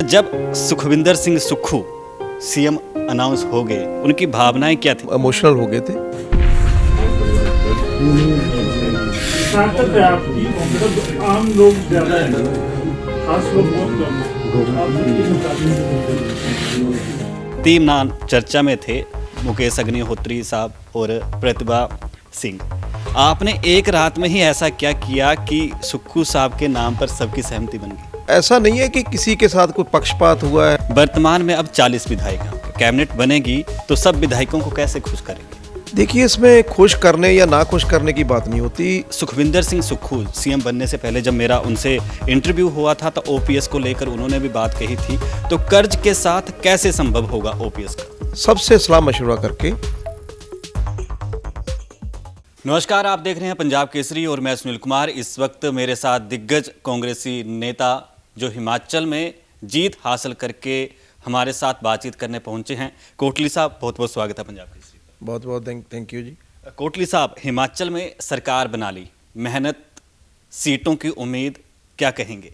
जब Sukhvinder Singh Sukhu CM announce हो गए, उनकी भावनाएं क्या थी? इमोशनल हो गए थे। ताकत है आपकी, मतलब आम लोग ज्यादा है, खास लोग बहुत कम हैं। तीन नाम चर्चा में थे, मुकेश अग्निहोत्री साहब और प्रतिभा सिंह। आपने एक रात में ही ऐसा क्या किया कि सुक्खू साहब के नाम पर सबकी सहमति बन गई? ऐसा नहीं है कि किसी के साथ कोई पक्षपात हुआ है। वर्तमान में अब 40 विधायक हैं, कैबिनेट बनेगी तो सब विधायकों को कैसे खुश करेंगे? देखिए, इसमें खुश करने या ना खुश करने की बात नहीं होती। सुखविंदर सिंह सुक्खू सीएम बनने से पहले जब मेरा उनसे इंटरव्यू हुआ था तो ओपीएस को लेकर उन्होंने भी बात कही थी, तो कर्ज के साथ कैसे संभव होगा ओपीएस का? सबसे सलाह मशवरा करके। नमस्कार, आप देख रहे हैं पंजाब केसरी और मैं सुनील कुमार। इस वक्त मेरे साथ दिग्गज कांग्रेसी नेता जो हिमाचल में जीत हासिल करके हमारे साथ बातचीत करने पहुंचे हैं, कोटली साहब। बहुत बहुत स्वागत है पंजाब केसरी। बहुत बहुत थैंक यू जी। कोटली साहब, हिमाचल में सरकार बना ली, मेहनत, सीटों की उम्मीद, क्या कहेंगे?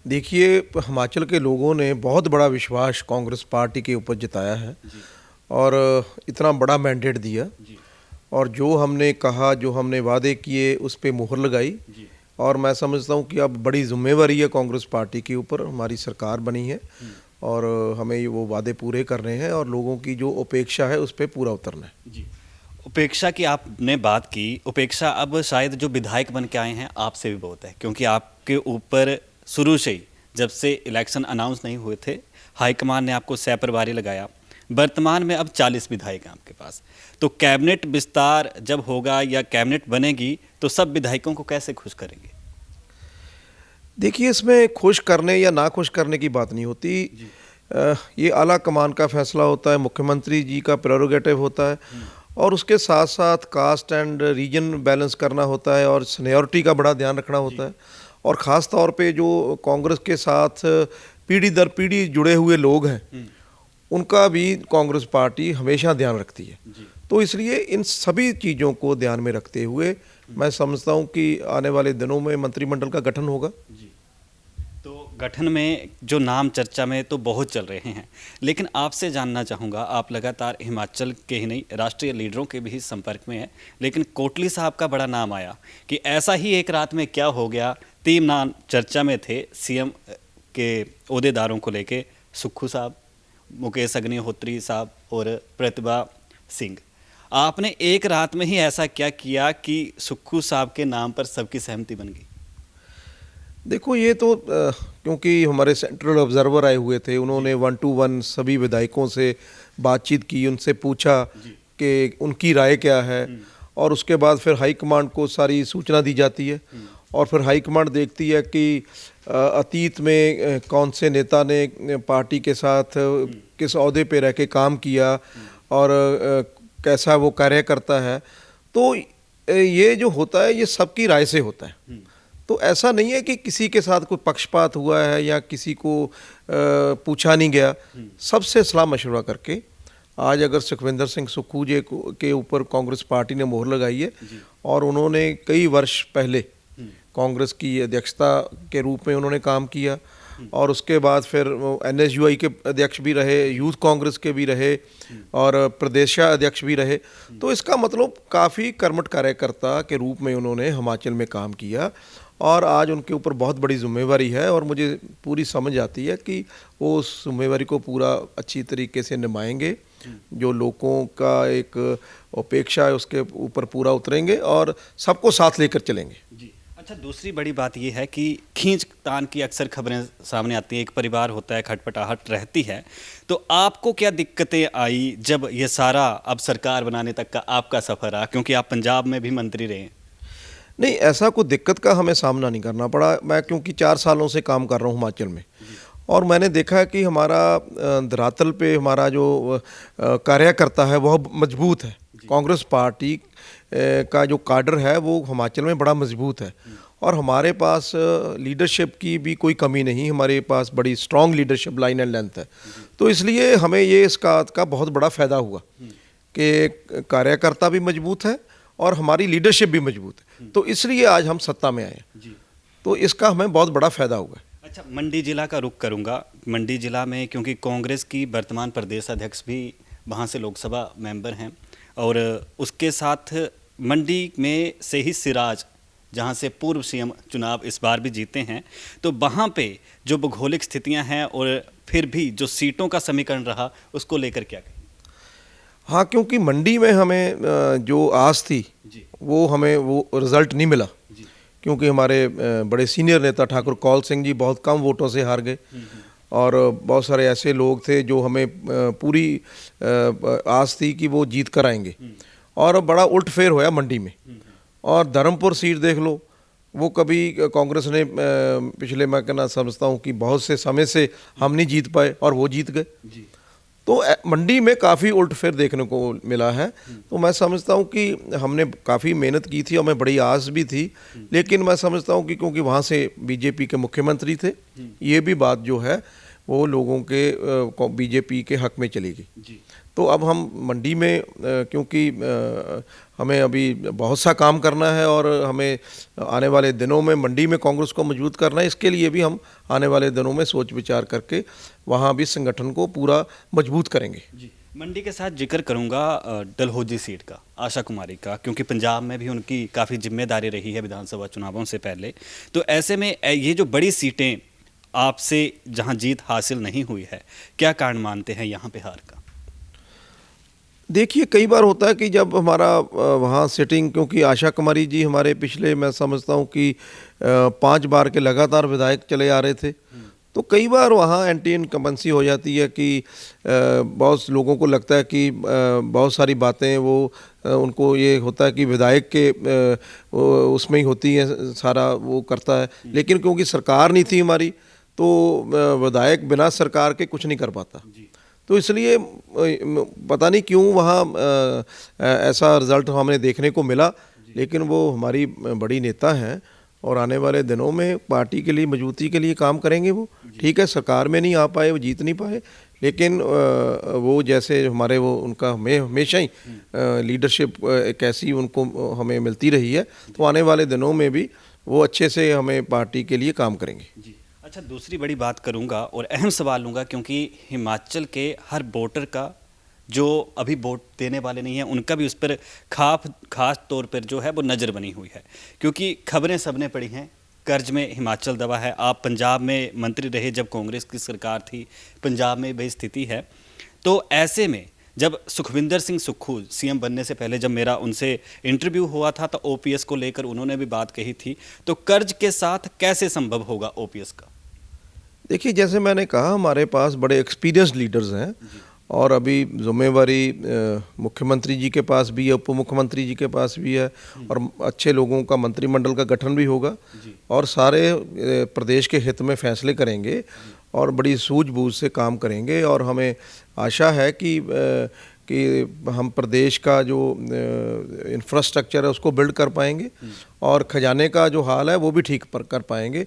देखिए, हिमाचल के लोगों ने बहुत बड़ा विश्वास कांग्रेस पार्टी के ऊपर जताया है और इतना बड़ा मैंडेट दिया और जो हमने कहा, जो हमने वादे किए, उस पर मुहर लगाई। और मैं समझता हूँ कि अब बड़ी जिम्मेवारी है कांग्रेस पार्टी के ऊपर। हमारी सरकार बनी है और हमें वो वादे पूरे करने हैं और लोगों की जो अपेक्षा है उस पर पूरा उतरना है। जी, उपेक्षा की आपने बात की। उपेक्षा अब शायद जो विधायक बन के आए हैं आपसे भी बहुत है, क्योंकि आपके ऊपर शुरू से ही, जब से इलेक्शन अनाउंस नहीं हुए थे, हाईकमान ने आपको सैपरवारी लगाया। वर्तमान में अब 40 विधायक हैं आपके पास, तो कैबिनेट विस्तार जब होगा या कैबिनेट बनेगी तो सब विधायकों को कैसे खुश करेंगे? देखिए, इसमें खुश करने या ना खुश करने की बात नहीं होती। ये आला कमान का फैसला होता है, मुख्यमंत्री जी का प्रेरोगेटिव होता है और उसके साथ साथ कास्ट एंड रीजन बैलेंस करना होता है और सीनियरिटी का बड़ा ध्यान रखना होता है। और ख़ास तौर पे जो कांग्रेस के साथ पीढ़ी दर पीढ़ी जुड़े हुए लोग हैं, उनका भी कांग्रेस पार्टी हमेशा ध्यान रखती है। तो इसलिए इन सभी चीज़ों को ध्यान में रखते हुए मैं समझता हूँ कि आने वाले दिनों में मंत्रिमंडल का गठन होगा। जी, तो गठन में जो नाम चर्चा में तो बहुत चल रहे हैं, लेकिन आपसे जानना चाहूँगा, आप लगातार हिमाचल के ही नहीं राष्ट्रीय लीडरों के भी संपर्क में हैं, लेकिन कोटली साहब का बड़ा नाम आया कि ऐसा ही एक रात में क्या हो गया। तीन नाम चर्चा में थे सीएम के ओहदेदारों को लेके, सुक्खू साहब, मुकेश अग्निहोत्री साहब और प्रतिभा सिंह। आपने एक रात में ही ऐसा क्या किया कि सुक्खू साहब के नाम पर सबकी सहमति बन गई? देखो, ये तो क्योंकि हमारे सेंट्रल ऑब्जर्वर आए हुए थे, उन्होंने 1 to 1 सभी विधायकों से बातचीत की, उनसे पूछा कि उनकी राय क्या है और उसके बाद फिर हाईकमांड को सारी सूचना दी जाती है और फिर हाईकमांड देखती है कि अतीत में कौन से नेता ने पार्टी के साथ किस ओहदे पे रह के काम किया और कैसा वो कार्य करता है। तो ये जो होता है ये सबकी राय से होता है। तो ऐसा नहीं है कि किसी के साथ कोई पक्षपात हुआ है या किसी को पूछा नहीं गया। सबसे सलाह मशवरा करके आज अगर सुखविंदर सिंह सुक्खू जी के ऊपर कांग्रेस पार्टी ने मोहर लगाई है और उन्होंने कई वर्ष पहले कांग्रेस की अध्यक्षता के रूप में उन्होंने काम किया और उसके बाद फिर एनएसयूआई के अध्यक्ष भी रहे, यूथ कांग्रेस के भी रहे और प्रदेशाध्यक्ष भी रहे। तो इसका मतलब काफ़ी कर्मठ कार्यकर्ता के रूप में उन्होंने हिमाचल में काम किया और आज उनके ऊपर बहुत बड़ी जिम्मेवारी है और मुझे पूरी समझ आती है कि वो उस जिम्मेवारी को पूरा अच्छी तरीके से निभाएंगे। जो लोगों का एक अपेक्षा है उसके ऊपर पूरा उतरेंगे और सबको साथ लेकर चलेंगे। जी, अच्छा, दूसरी बड़ी बात यह है कि खींचतान की अक्सर खबरें सामने आती हैं, एक परिवार होता है, खटपटाहट रहती है। तो आपको क्या दिक्कतें आई जब ये सारा अब सरकार बनाने तक का आपका सफ़र रहा, क्योंकि आप पंजाब में भी मंत्री रहे हैं? नहीं, ऐसा कोई दिक्कत का हमें सामना नहीं करना पड़ा। मैं क्योंकि 4 सालों से काम कर रहा हूँ हिमाचल में और मैंने देखा है कि हमारा धरातल पे हमारा जो कार्यकर्ता है वह मजबूत है। कांग्रेस पार्टी का जो काडर है वो हिमाचल में बड़ा मजबूत है और हमारे पास लीडरशिप की भी कोई कमी नहीं। हमारे पास बड़ी strong leadership line and length है। तो इसलिए हमें ये इस बात का बहुत बड़ा फ़ायदा हुआ कि कार्यकर्ता भी मजबूत है और हमारी लीडरशिप भी मजबूत है। तो इसलिए आज हम सत्ता में आए हैं। तो इसका हमें बहुत बड़ा फ़ायदा हुआ है। अच्छा, मंडी जिला का रुख करूंगा। मंडी जिला में क्योंकि कांग्रेस की वर्तमान प्रदेश अध्यक्ष भी वहां से लोकसभा मेंबर हैं और उसके साथ मंडी में से ही सिराज, जहां से पूर्व सीएम चुनाव इस बार भी जीते हैं, तो वहां पे जो भौगोलिक स्थितियां हैं और फिर भी जो सीटों का समीकरण रहा, उसको लेकर क्या कहें? हाँ, क्योंकि मंडी में हमें जो आस थी जी वो हमें वो रिज़ल्ट नहीं मिला, जी क्योंकि हमारे बड़े सीनियर नेता ठाकुर कौल सिंह जी बहुत कम वोटों से हार गए और बहुत सारे ऐसे लोग थे जो हमें पूरी आस थी कि वो जीत कर आएंगे और बड़ा उल्टफेर होया मंडी में। और धर्मपुर सीट देख लो, वो कभी कांग्रेस ने पिछले, मैं कहना समझता हूँ कि बहुत से समय से हम नहीं जीत पाए और वो जीत गए। जी तो मंडी में काफ़ी उल्टफेर देखने को मिला है। तो मैं समझता हूँ कि हमने काफ़ी मेहनत की थी और हमें बड़ी आस भी थी, लेकिन मैं समझता हूँ कि क्योंकि वहाँ से बीजेपी के मुख्यमंत्री थे, ये भी बात जो है वो लोगों के बीजेपी के हक में चली गई। जी तो अब हम मंडी में क्योंकि हमें अभी बहुत सा काम करना है और हमें आने वाले दिनों में मंडी में कांग्रेस को मजबूत करना है, इसके लिए भी हम आने वाले दिनों में सोच विचार करके वहाँ भी संगठन को पूरा मजबूत करेंगे। जी मंडी के साथ जिक्र करूंगा डलहौजी सीट का, आशा कुमारी का, क्योंकि पंजाब में भी उनकी काफ़ी जिम्मेदारी रही है विधानसभा चुनावों से पहले। तो ऐसे में ये जो बड़ी सीटें आपसे जहां जीत हासिल नहीं हुई है, क्या कारण मानते हैं यहाँ पे हार का? देखिए, कई बार होता है कि जब हमारा वहाँ सिटिंग, क्योंकि आशा कुमारी जी हमारे पिछले, मैं समझता हूँ कि 5 बार के लगातार विधायक चले आ रहे थे, तो कई बार वहाँ एंटी इनकम्बेंसी हो जाती है कि बहुत लोगों को लगता है कि बहुत सारी बातें वो उनको ये होता है कि विधायक के उसमें ही होती है, सारा वो करता है। लेकिन क्योंकि सरकार नहीं थी हमारी, तो विधायक बिना सरकार के कुछ नहीं कर पाता। तो इसलिए पता नहीं क्यों वहाँ ऐसा रिज़ल्ट हमें देखने को मिला, लेकिन वो हमारी बड़ी नेता हैं और आने वाले दिनों में पार्टी के लिए मजबूती के लिए काम करेंगे। वो ठीक है, सरकार में नहीं आ पाए, वो जीत नहीं पाए, लेकिन वो जैसे हमारे वो उनका हमेशा ही लीडरशिप एक ऐसी उनको हमें मिलती रही है, तो आने वाले दिनों में भी वो अच्छे से हमें पार्टी के लिए काम करेंगे। जी अच्छा, दूसरी बड़ी बात करूंगा और अहम सवाल लूँगा, क्योंकि हिमाचल के हर वोटर का जो अभी वोट देने वाले नहीं हैं, उनका भी उस पर खास तौर पर जो है वो नज़र बनी हुई है, क्योंकि खबरें सबने पढ़ी हैं, कर्ज में हिमाचल दबा है। आप पंजाब में मंत्री रहे जब कांग्रेस की सरकार थी, पंजाब में वही स्थिति है। तो ऐसे में जब सुखविंदर सिंह सुक्खू सीएम बनने से पहले जब मेरा उनसे इंटरव्यू हुआ था, तो ओपीएस को लेकर उन्होंने भी बात कही थी, तो कर्ज के साथ कैसे संभव होगा ओपीएस का? देखिए, जैसे मैंने कहा, हमारे पास बड़े एक्सपीरियंस्ड लीडर्स हैं और अभी जिम्मेवारी मुख्यमंत्री जी के पास भी है, उप मुख्यमंत्री जी के पास भी है और अच्छे लोगों का मंत्रिमंडल का गठन भी होगा और सारे प्रदेश के हित में फैसले करेंगे और बड़ी सूझबूझ से काम करेंगे। और हमें आशा है कि हम प्रदेश का जो इंफ्रास्ट्रक्चर है उसको बिल्ड कर पाएंगे और खजाने का जो हाल है वो भी ठीक कर पाएंगे।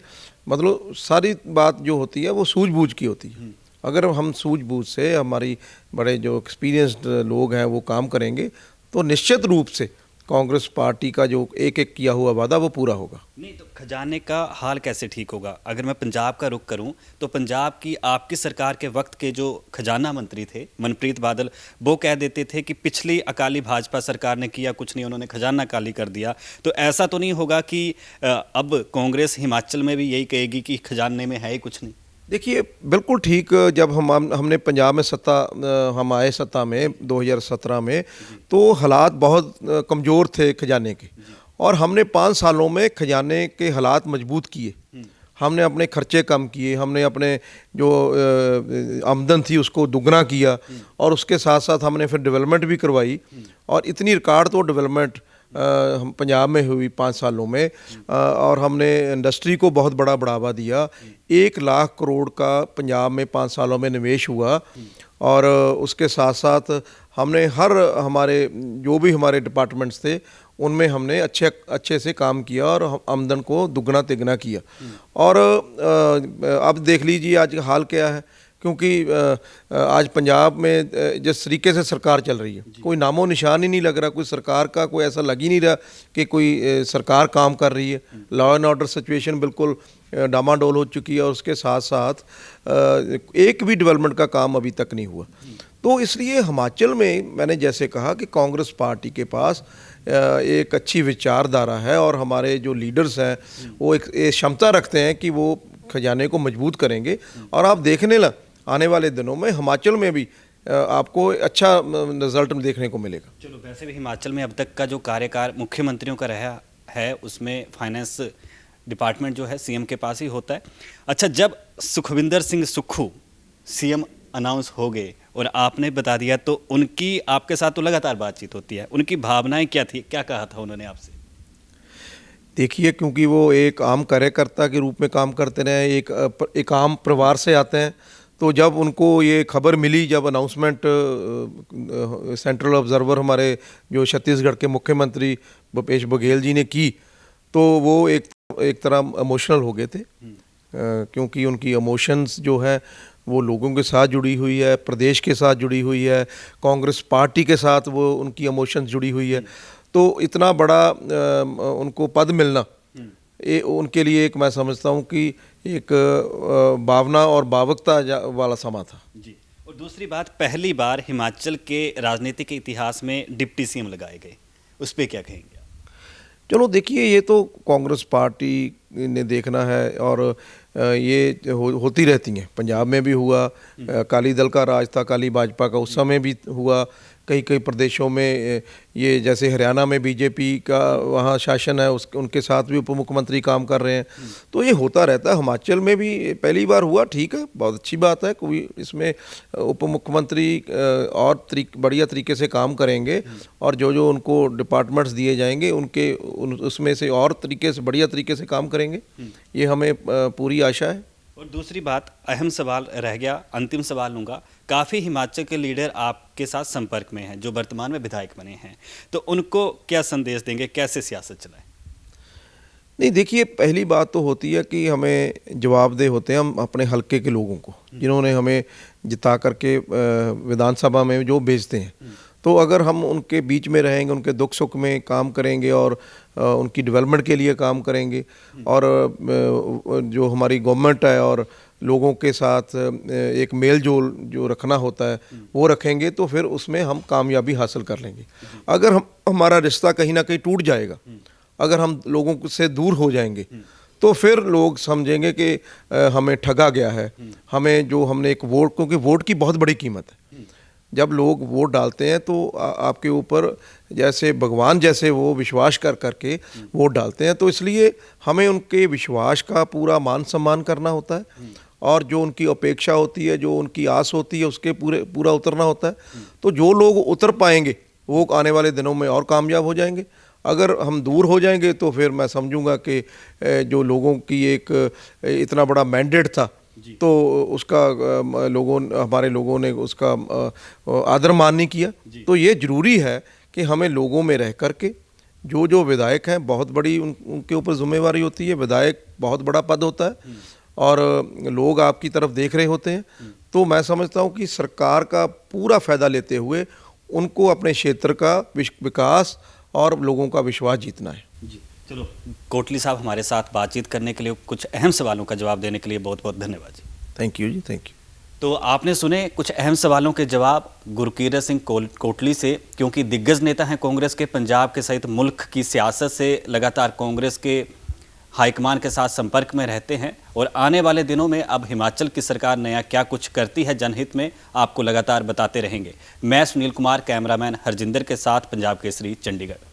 मतलब सारी बात जो होती है वो सूझबूझ की होती है। अगर हम सूझबूझ से, हमारी बड़े जो एक्सपीरियंस्ड लोग हैं वो काम करेंगे, तो निश्चित रूप से कांग्रेस पार्टी का जो एक एक किया हुआ वादा वो पूरा होगा। नहीं तो खजाने का हाल कैसे ठीक होगा? अगर मैं पंजाब का रुख करूं तो पंजाब की आपकी सरकार के वक्त के जो खजाना मंत्री थे मनप्रीत बादल, वो कह देते थे कि पिछली अकाली भाजपा सरकार ने किया कुछ नहीं, उन्होंने खजाना खाली कर दिया। तो ऐसा तो नहीं होगा कि अब कांग्रेस हिमाचल में भी यही कहेगी कि खजाने में है ही कुछ नहीं? देखिए, बिल्कुल ठीक। जब हमने पंजाब में हम आए सत्ता में 2017 में, तो हालात बहुत कमज़ोर थे खजाने के और हमने 5 सालों में खजाने के हालात मजबूत किए। हमने अपने खर्चे कम किए, हमने अपने जो आमदन थी उसको दुगना किया और उसके साथ साथ हमने फिर डेवलपमेंट भी करवाई और इतनी रिकॉर्ड तो डेवलपमेंट हम पंजाब में हुई 5 सालों में। और हमने इंडस्ट्री को बहुत बड़ा बढ़ावा दिया। 1 लाख करोड़ का पंजाब में 5 सालों में निवेश हुआ और उसके साथ साथ हमने हमारे जो भी हमारे डिपार्टमेंट्स थे उनमें हमने अच्छे से काम किया और आमदन को दुगना तिगना किया। और अब देख लीजिए आज हाल क्या है क्योंकि आज पंजाब में जिस तरीके से सरकार चल रही है, कोई नामो निशान ही नहीं लग रहा, कोई सरकार का कोई ऐसा लग ही नहीं रहा कि कोई सरकार काम कर रही है। लॉ एंड ऑर्डर सिचुएशन बिल्कुल डामाडोल हो चुकी है और उसके साथ साथ एक भी डेवलपमेंट का काम अभी तक नहीं हुआ। तो इसलिए हिमाचल में मैंने जैसे कहा कि कांग्रेस पार्टी के पास एक अच्छी विचारधारा है और हमारे जो लीडर्स हैं वो एक क्षमता रखते हैं कि वो खजाने को मजबूत करेंगे। और आप देखने ला आने वाले दिनों में हिमाचल में भी आपको अच्छा रिजल्ट देखने को मिलेगा। चलो, वैसे भी हिमाचल में अब तक का जो कार्यकाल मुख्यमंत्रियों का रहा है उसमें फाइनेंस डिपार्टमेंट जो है सीएम के पास ही होता है। अच्छा, जब सुखविंदर सिंह सुक्खू सीएम अनाउंस हो गए और आपने बता दिया तो उनकी आपके साथ तो लगातार बातचीत होती है, उनकी भावनाएं क्या थी, क्या कहा था उन्होंने आपसे? देखिए, क्योंकि वो एक आम कार्यकर्ता के रूप में काम करते रहे, एक आम परिवार से आते हैं, तो जब उनको ये खबर मिली, जब अनाउंसमेंट सेंट्रल ऑब्जर्वर हमारे जो छत्तीसगढ़ के मुख्यमंत्री भूपेश बघेल जी ने की, तो वो एक तरह इमोशनल हो गए थे। क्योंकि उनकी इमोशंस जो है वो लोगों के साथ जुड़ी हुई है, प्रदेश के साथ जुड़ी हुई है, कांग्रेस पार्टी के साथ वो उनकी इमोशंस जुड़ी हुई है। तो इतना बड़ा उनको पद मिलना उनके लिए एक, मैं समझता हूँ कि एक भावना और भावुकता वाला समा था जी। और दूसरी बात, पहली बार हिमाचल के राजनीतिक इतिहास में डिप्टी सीएम लगाए गए, उस पर क्या कहेंगे? चलो देखिए, ये तो कांग्रेस पार्टी ने देखना है और ये होती रहती हैं। पंजाब में भी हुआ, अकाली दल का राज था, अकाली भाजपा का, उस समय भी हुआ। कई प्रदेशों में ये जैसे हरियाणा में बीजेपी का वहाँ शासन है, उनके साथ भी उप मुख्यमंत्री काम कर रहे हैं। तो ये होता रहता है। हिमाचल में भी पहली बार हुआ, ठीक है, बहुत अच्छी बात है। कोई इसमें उप मुख्यमंत्री और बढ़िया तरीके से काम करेंगे और जो उनको डिपार्टमेंट्स दिए जाएंगे उसमें से और तरीके से बढ़िया तरीके से काम करेंगे, ये हमें पूरी आशा है। और दूसरी बात, अहम सवाल रह गया, अंतिम सवाल लूँगा। काफ़ी हिमाचल के लीडर आपके साथ संपर्क में हैं जो वर्तमान में विधायक बने हैं, तो उनको क्या संदेश देंगे, कैसे सियासत चलाएं? नहीं, देखिए, पहली बात तो होती है कि हमें जवाबदेह होते हैं हम अपने हलके के लोगों को, जिन्होंने हमें जिता करके विधानसभा में जो भेजते हैं। तो अगर हम उनके बीच में रहेंगे, उनके दुख सुख में काम करेंगे और उनकी डेवलपमेंट के लिए काम करेंगे और जो हमारी गवर्नमेंट है और लोगों के साथ एक मेल जोल जो रखना होता है वो रखेंगे, तो फिर उसमें हम कामयाबी हासिल कर लेंगे। अगर हमारा रिश्ता कहीं ना कहीं टूट जाएगा, अगर हम लोगों से दूर हो जाएंगे, तो फिर लोग समझेंगे कि हमें ठगा गया है। हमें जो हमने एक वोट, क्योंकि वोट की बहुत बड़ी कीमत है। जब लोग वोट डालते हैं तो आपके ऊपर जैसे भगवान जैसे वो विश्वास कर करके वोट डालते हैं। तो इसलिए हमें उनके विश्वास का पूरा मान सम्मान करना होता है और जो उनकी अपेक्षा होती है, जो उनकी आस होती है, उसके पूरा उतरना होता है। तो जो लोग उतर पाएंगे वो आने वाले दिनों में और कामयाब हो जाएंगे। अगर हम दूर हो जाएंगे तो फिर मैं समझूंगा कि जो लोगों की एक इतना बड़ा मैंडेट था, तो उसका हमारे लोगों ने उसका आदर मान नहीं किया। तो ये ज़रूरी है कि हमें लोगों में रह करके जो विधायक हैं, बहुत बड़ी उनके ऊपर जिम्मेवारी होती है। विधायक बहुत बड़ा पद होता है और लोग आपकी तरफ देख रहे होते हैं। तो मैं समझता हूँ कि सरकार का पूरा फ़ायदा लेते हुए उनको अपने क्षेत्र का विकास और लोगों का विश्वास जीतना है। जी, चलो, कोटली साहब, हमारे साथ बातचीत करने के लिए, कुछ अहम सवालों का जवाब देने के लिए बहुत बहुत धन्यवाद जी। थैंक यू जी, थैंक यू। तो आपने सुने कुछ अहम सवालों के जवाब गुरकीरत सिंह कोटली से, क्योंकि दिग्गज नेता हैं कांग्रेस के। पंजाब के सहित मुल्क की सियासत से लगातार कांग्रेस के हाईकमान के साथ संपर्क में रहते हैं और आने वाले दिनों में अब हिमाचल की सरकार नया क्या कुछ करती है जनहित में, आपको लगातार बताते रहेंगे। मैं सुनील कुमार, कैमरामैन हरजिंदर के साथ, पंजाब केसरी, चंडीगढ़।